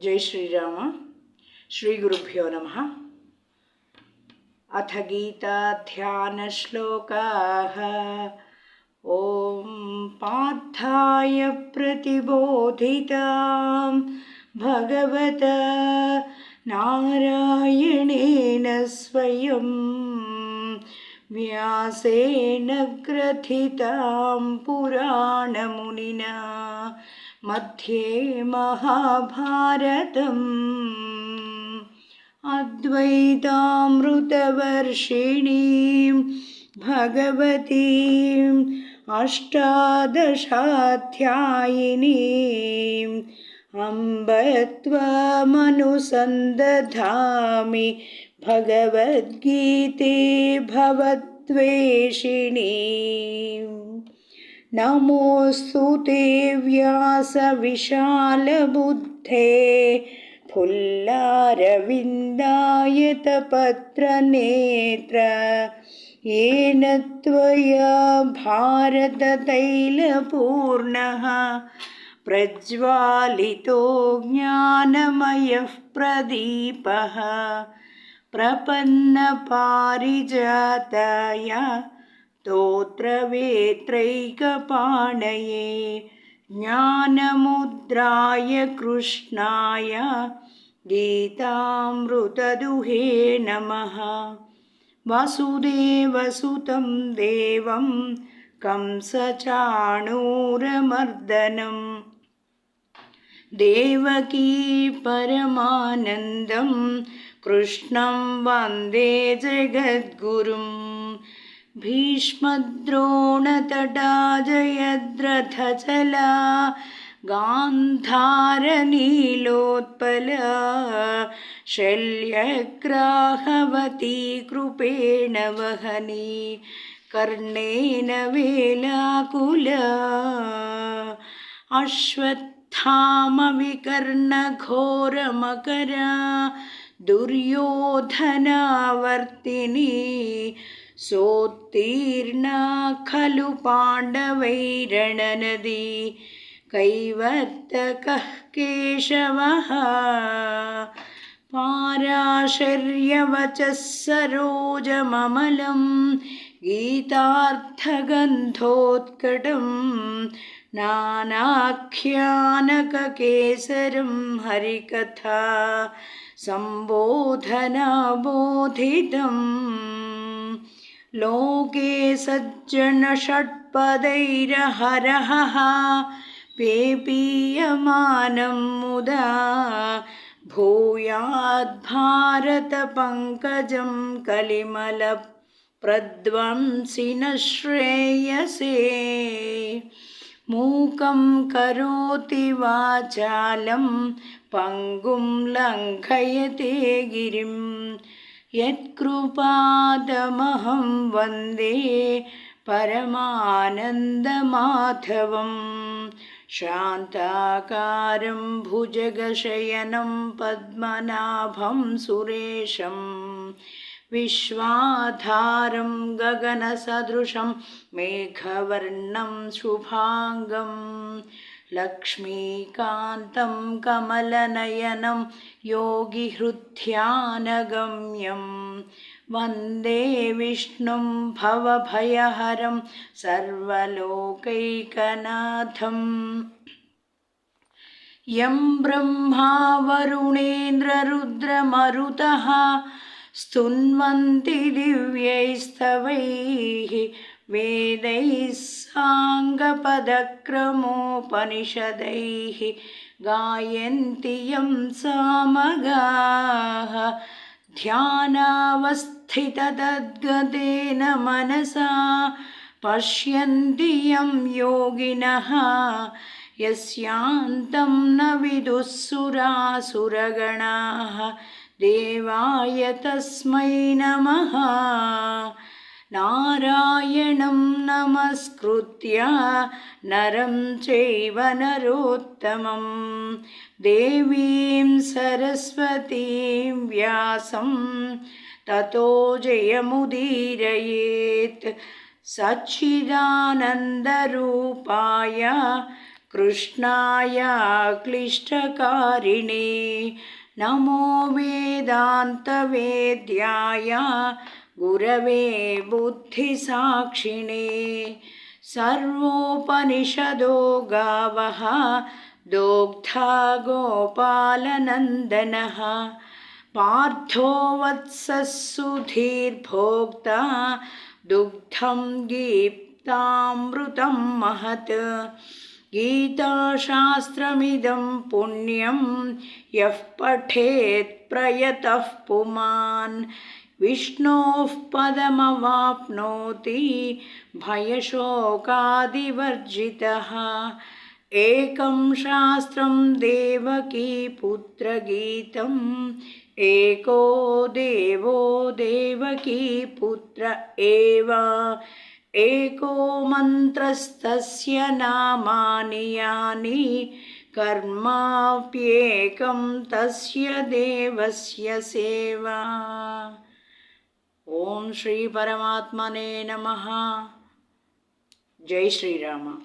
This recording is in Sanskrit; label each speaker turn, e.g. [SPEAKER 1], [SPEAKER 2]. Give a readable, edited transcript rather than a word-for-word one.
[SPEAKER 1] जय श्रीराम। श्रीगुरुभ्यो नमः। अथ गीताध्यानश्लोकाः। ॐ पार्थाय प्रतिबोधितां भगवता नारायणेन स्वयं व्यासेन ग्रथितां पुराणमुनिना मध्ये महाभारतम् अद्वैतामृतवर्षिणीं भगवतीम् अष्टादशाध्यायिनीम् अम्ब त्वमनुसन्दधामि भगवद्गीते भवद्वेषिणीम्। नमोऽस्तु ते व्यासविशालबुद्धे फुल्लारविन्दायतपत्रनेत्र येन त्वया भारततैलपूर्णः प्रज्वालितो ज्ञानमयः प्रदीपः प्रपन्नपारिजाताय स्तोत्रवेत्रैकपाणये ज्ञानमुद्राय कृष्णाय गीतामृतदुहे नमः। वसुदेवसुतं देवं कंसचाणूरमर्दनं देवकी परमानन्दं कृष्णं वन्दे जगद्गुरुम्। भीष्मद्रोणतटा जयद्रथचला गान्धारनीलोत्पला शल्यग्राहवती कृपेण वहनी कर्णेन वेलाकुला अश्वत्थामविकर्णघोरमकरा दुर्योधनावर्तिनी सोत्तीर्णा खलु पाण्डवैरणनदी कैवर्तकः केशवः पाराशर्यवचः सरोजममलं गीतार्थगन्धोत्कटं नानाख्यानककेसरं हरिकथा सम्बोधनाबोधितम्। लोके सज्जनषट्पदैरहरहः पेपीयमानं मुदा भूयाद्भारतपङ्कजं कलिमलप्रध्वंसिनः श्रेयसे। मूकं करोति वाचालं पङ्गुं लङ्घयते गिरिं यत्कृपादमहं वन्दे परमानन्दमाधवं। शान्ताकारं भुजगशयनं पद्मनाभं सुरेशं विश्वाधारं गगनसदृशं मेघवर्णं शुभाङ्गं लक्ष्मीकान्तं कमलनयनं योगिहृद्ध्यानगम्यं वन्दे विष्णुं भवभयहरं सर्वलोकैकनाथं। यं ब्रह्मा वरुणेन्द्ररुद्रमरुतः स्तुन्वन्ति दिव्यैस्तवैः वेदैः साङ्गपदक्रमोपनिषदैः गायन्ति यं सामगाः ध्यानावस्थिततद्गतेन मनसा पश्यन्ति यं योगिनः यस्यान्तं न विदुः सुरासुरगणाः देवाय तस्मै नमः। नारायणं नमस्कृत्य नरं चैव नरोत्तमं देवीं सरस्वतीं व्यासं ततो जयमुदीरयेत्। सच्चिदानन्दरूपाय कृष्णाय क्लिष्टकारिणे नमो वेदान्तवेद्याय गुरवे बुद्धिसाक्षिणे सर्वोपनिषदो गावः दोग्धा गोपालनन्दनः पार्थो वत्सः सुधीर्भोक्ता दुग्धं गीतामृतं महत् गीताशास्त्रमिदं पुण्यं यः पठेत् प्रयतः पुमान् विष्णोः पदमवाप्नोति भयशोकादिवर्जितः एकं शास्त्रं देवकीपुत्रगीतम् एको देवो देवकीपुत्र एव एको मन्त्रस्तस्य नामानि यानि कर्माप्येकं तस्य देवस्य सेवा। ओम श्री परमात्मने नमः। जय श्री राम।